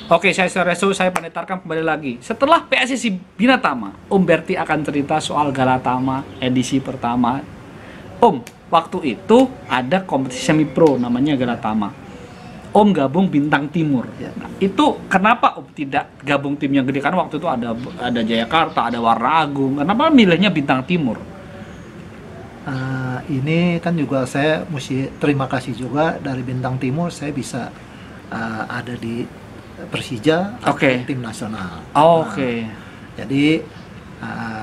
Oke, saya penetarkan kembali lagi. Setelah PSSI Binatama, Om Berti akan cerita soal Galatama edisi pertama. Om, waktu itu ada kompetisi semi pro namanya Galatama. Om gabung Bintang Timur. Ya. Nah, itu kenapa Om tidak gabung tim yang gede? Karena waktu itu ada Jayakarta, ada Warna Agung. Kenapa milihnya Bintang Timur? Ini kan juga saya mesti terima kasih juga dari Bintang Timur saya bisa ada di Persija, Oke. tim nasional. Oke. Jadi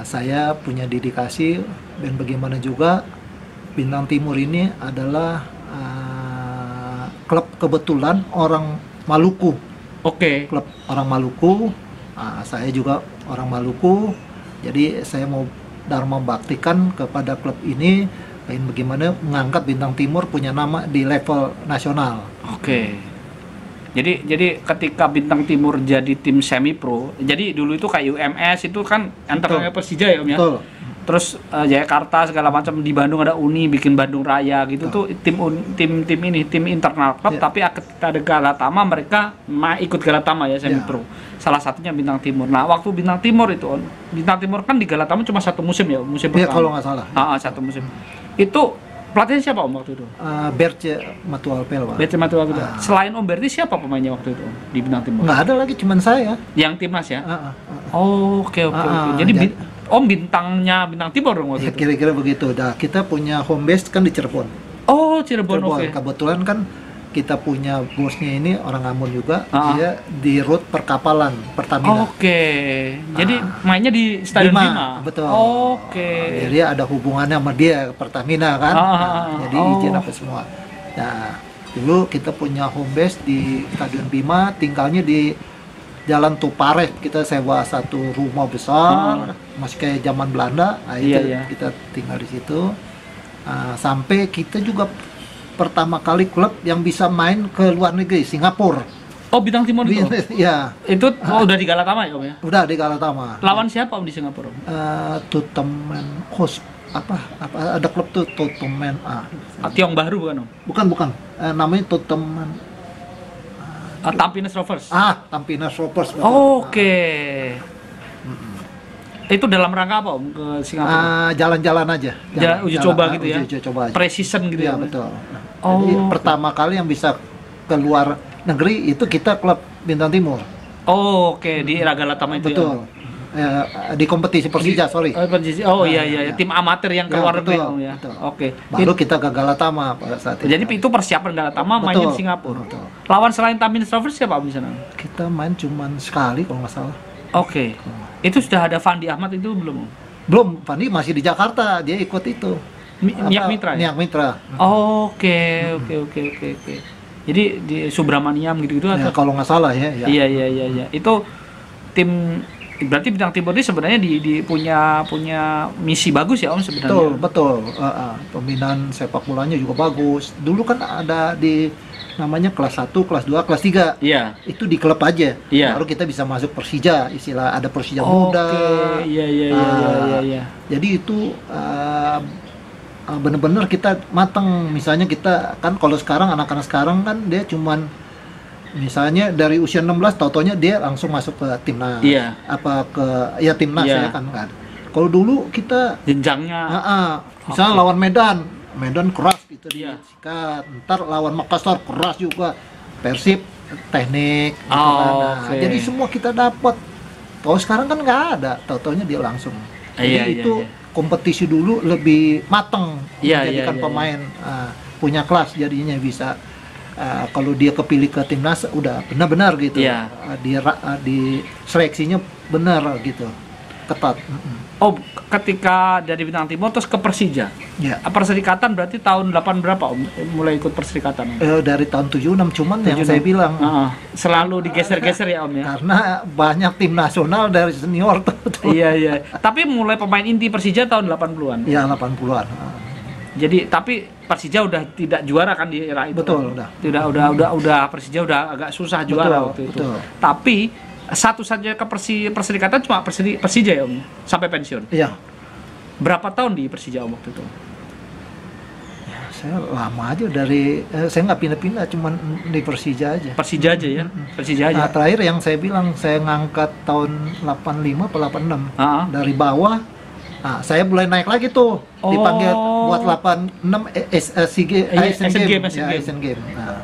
saya punya dedikasi dan bagaimana juga Bintang Timur ini adalah klub kebetulan orang Maluku. Oke. Klub orang Maluku. Saya juga orang Maluku. Jadi saya mau dharma baktikan kepada klub ini, pengen bagaimana mengangkat Bintang Timur punya nama di level nasional. Oke. Jadi ketika Bintang Timur jadi tim semi pro, jadi dulu itu kayak UMS itu kan antara Persija ya Om ya. Betul. Terus Jayakarta segala macam, di Bandung ada Uni bikin Bandung Raya gitu. Tuh tim internal klub. Tapi ketika ada Galatama mereka ikut Galatama ya semi pro. Salah satunya Bintang Timur. Nah, waktu Bintang Timur itu Bintang Timur kan di Galatama cuma satu musim ya, musim pertama. Iya kalau nggak salah. Satu musim. Itu pelatihnya siapa Om waktu itu? Berce Matualpel, Pak. Berti Matualpel. Selain Om Berti siapa pemainnya waktu itu di Bintang Timur? Nggak ada lagi, cuman saya. Yang timnas ya? Oke. Jadi Om bintangnya Bintang Timur dong waktu itu? Kira-kira begitu. Nah, kita punya home base kan di Cirebon. Oh, Cirebon. Oke. Kebetulan kan kita punya bosnya ini orang Ambon juga. Dia di route perkapalan Pertamina. Oke. Jadi mainnya di Stadion Bima. Betul. Oke. Jadi ada hubungannya sama dia Pertamina kan. Jadi izin apa semua. Nah, dulu kita punya home base di Stadion Bima, tinggalnya di Jalan Tuparet. Kita sewa satu rumah besar, masih kayak zaman Belanda. Nah, itu kita tinggal di situ. Sampai kita juga pertama kali klub yang bisa main ke luar negeri, Singapura. Oh, Bintang Timur itu? Iya. Itu udah di Galatama ya Om ya? Udah di Galatama. Lawan siapa Om di Singapura? Tottenham Host apa ada klub tuh Tottenham Tiong Bahru bukan Om? Bukan. Namanya Tottenham Tampines Rovers. Tampines Rovers. Oke. Itu dalam rangka apa Om ke Singapura? Jalan-jalan aja. Uji coba gitu ya? Uji coba aja. Precision gitu ya? Betul. Jadi pertama kali yang bisa keluar negeri itu kita klub Bintang Timur. Oke. Di era Galatama itu. Betul. Di kompetisi Persija, sorry. Iya. Tim amatir yang keluar negeri ya. Oke. Baru kita ke Galatama pada saat itu. Jadi itu persiapan Galatama main di Singapura. Betul. Lawan selain Tampines Rovers siapa Om di sana? Kita main cuman sekali kalau nggak salah. Oke. Itu sudah ada Fandi Ahmad itu belum? Belum, Fandi masih di Jakarta, dia ikut itu. Niak Mitra. Niak Mitra. Oke. Jadi di Subramaniam gitu-gitu ya, kalau nggak salah ya. Iya. Itu tim berarti Bintang Timur ini sebenarnya punya misi bagus ya Om sebenarnya. Betul. Pembinaan sepak bolanya juga bagus. Dulu kan ada di namanya kelas 1, kelas 2, kelas 3. Iya. Itu di klub aja. Iya. Baru kita bisa masuk Persija, istilah ada Persija muda. Iya. Jadi itu benar-benar kita matang. Misalnya kita kan kalau sekarang anak-anak sekarang kan dia cuman misalnya dari usia 16 tau-taunya dia langsung masuk ke timnas. Iya. Timnas ya kan. Kalau dulu kita jenjangnya misalnya lawan Medan keras gitu dia sikat, ntar lawan Makassar keras juga, Persib teknik gitu jadi semua kita dapat. Kalau sekarang kan nggak ada, tau-taunya dia langsung. Jadi itu kompetisi dulu lebih mateng menjadikan pemain punya kelas, jadinya bisa kalau dia kepilih ke timnas udah benar-benar gitu. Di seleksinya benar gitu, ketat. Oh, ketika dari Bintang Timur terus ke Persija. Ya. Perserikatan berarti tahun 8 berapa Om mulai ikut perserikatan? Dari tahun 76, cuman 76. Yang saya bilang selalu digeser-geser ya Om ya. Karena banyak tim nasional dari senior tuh. Iya. Tapi mulai pemain inti Persija tahun 80-an. Iya, 80-an. Jadi tapi Persija udah tidak juara kan di era itu. Betul, kan? Udah Persija udah agak susah juara waktu itu. Tapi satu saja ke perserikatan cuma Persija ya Om sampai pensiun. Iya. Berapa tahun di Persija Om waktu itu? Saya lama aja saya nggak pindah-pindah, cuman di Persija aja. Persija aja ya, Persija aja. Nah, terakhir yang saya bilang saya ngangkat tahun 85 atau 86 dari bawah. Nah, saya mulai naik lagi tuh, dipanggil buat 86 Asian Games. Nah.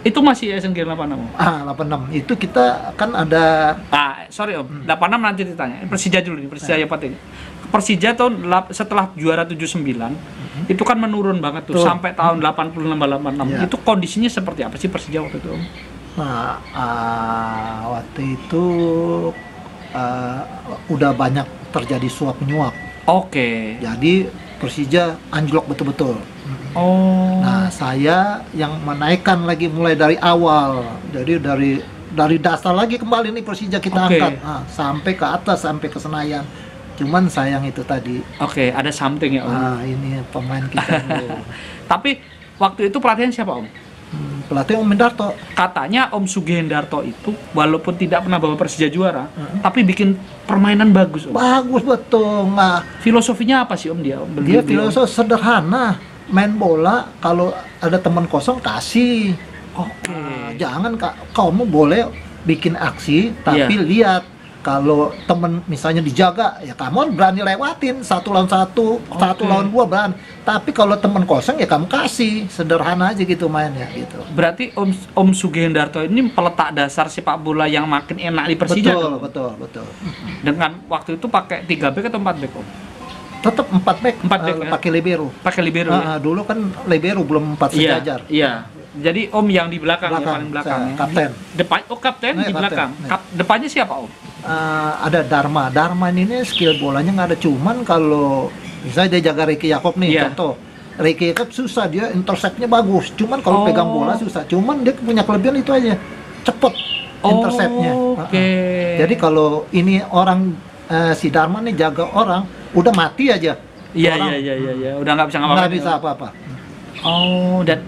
Itu masih Asian Games 86. 86. Itu kita kan ada sorry Om, 86 nanti ditanya. Persija dulu nih, Persija yang penting. Persija tahun setelah juara 79 itu kan menurun banget tuh sampai tahun 86 86. Itu kondisinya seperti apa sih Persija waktu itu Om? Nah, waktu itu udah banyak terjadi suap menyuap. Oke. Jadi Persija anjlok betul-betul. Nah, saya yang menaikkan lagi mulai dari awal. Jadi dari dasar lagi kembali nih Persija kita angkat sampai ke atas, sampai ke Senayan. Cuman sayang itu tadi. Ada something ya Om. Ini pemain kita dulu. Tapi waktu itu pelatihan siapa Om? Pelatih Om Hendarto. Katanya Om Sugihendarto itu walaupun tidak pernah bawa Persija juara, tapi bikin permainan bagus Om. Bagus betul. Filosofinya apa sih Om dia? Dia filosofi sederhana. Main bola, kalau ada teman kosong kasih. Jangan kamu boleh bikin aksi, tapi lihat kalau temen misalnya dijaga, ya kamu berani lewatin 1 lawan 1, 1 lawan 2 berani. Tapi kalau temen kosong ya kamu kasih, sederhana aja gitu mainnya gitu. Berarti Om Sugihendarto ini peletak dasar sepak bola yang makin enak di Persija. Betul. Dengan waktu itu pakai 3 back atau 4 back Om? Tetap 4 back, pakai libero. Pakai libero ya? Dulu kan libero belum 4 sejajar. Iya. Jadi Om yang di belakang, yang paling belakang ya? Kapten. Kapten di belakang. Depannya siapa Om? Ada Darma ini skill bolanya nggak ada, cuman kalau misalnya dia jaga Ricky Yakob nih, contoh Ricky Yakob susah, dia interceptnya bagus, cuman kalau pegang bola susah, cuman dia punya kelebihan itu aja, cepet interceptnya. Jadi kalau ini orang si Darma nih jaga orang, udah mati aja. Iya, udah nggak bisa ngapa-ngapain. Nggak bisa apa-apa. Dan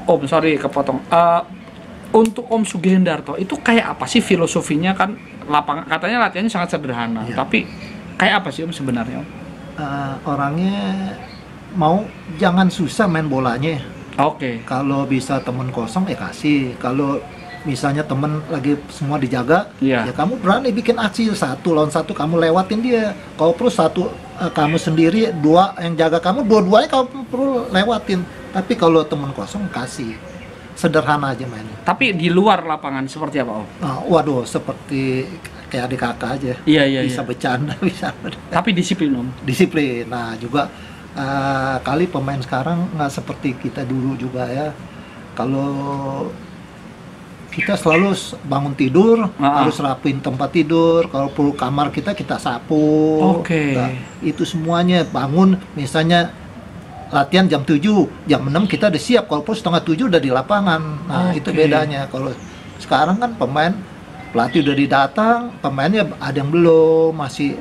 Om, sorry kepotong. Untuk Om Sugihendarto itu kayak apa sih filosofinya? Kan lapangan katanya latihannya sangat sederhana, tapi kayak apa sih Om sebenarnya Om? Orangnya mau jangan susah main bolanya. Kalau bisa temen kosong ya kasih. Kalau misalnya temen lagi semua dijaga, ya kamu berani bikin aksi 1 lawan 1, kamu lewatin dia. Kalau perlu 1 kamu sendiri, 2 yang jaga kamu, dua-duanya kamu perlu lewatin. Tapi kalau temen kosong kasih. Sederhana aja mainnya. Tapi di luar lapangan seperti apa Om? Waduh, seperti kayak adik kakak aja. Bisa bercanda, bisa. Tapi disiplin Om. Disiplin. Nah juga kali pemain sekarang nggak seperti kita dulu juga ya. Kalau kita selalu bangun tidur harus rapiin tempat tidur. Kalau perlu kamar kita sapu. Nah, itu semuanya bangun misalnya. Latihan jam 7, jam 6 kita udah siap, kalau pun setengah 7 udah di lapangan. Nah itu bedanya. Kalau sekarang kan pelatih udah didatang, pemainnya ada yang belum, masih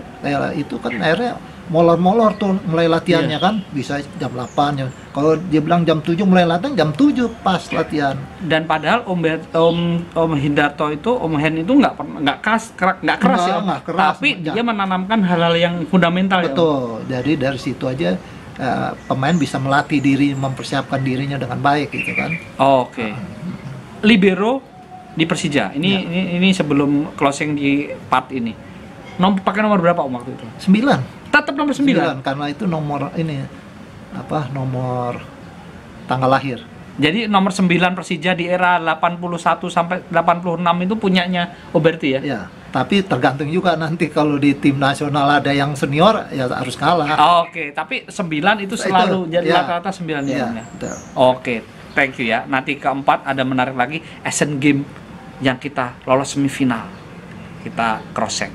itu kan akhirnya molor-molor tuh mulai latihannya kan, bisa jam 8 ya. Kalau dia bilang jam 7 mulai latihan, jam 7 pas latihan. Dan padahal Om Hendarto itu, Om Hen itu nggak keras ya, tapi dia menanamkan hal-hal yang fundamental. Betul. Jadi dari situ aja pemain bisa melatih diri, mempersiapkan dirinya dengan baik gitu kan. Libero di Persija. Ini sebelum closing di part ini. Pakai nomor berapa Om waktu itu? 9. Tetap nomor 9 karena itu nomor nomor tanggal lahir. Jadi nomor 9 Persija di era 81 sampai 86 itu punyanya Oberti ya? Ya. Tapi tergantung juga nanti kalau di tim nasional ada yang senior ya harus kalah. Tapi 9 itu selalu jadi rata-rata 9 ya. Thank you ya. Nanti keempat ada menarik lagi Asian Games yang kita lolos semifinal. Kita cross check.